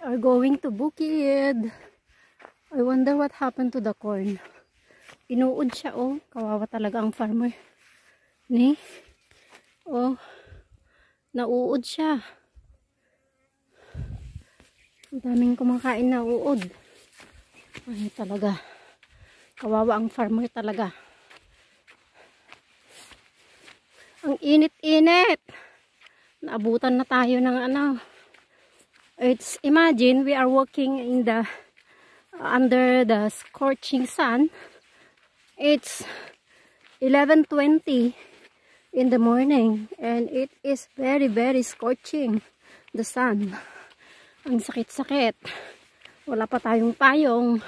are going to Bukid. I wonder what happened to the corn. Inuod siya, oh. Kawawa talaga ang farmer. Ni? Oh. Nauud siya. Ang daming kumakain na uod. Ay, talaga. Kawawa ang farmer talaga. Ang init-init. Naabutan na tayo ng ano. Imagine we are walking in the under the scorching sun. It's 11:20 in the morning and it is very scorching the sun. Ang sakit-sakit. Wala pa tayong payong.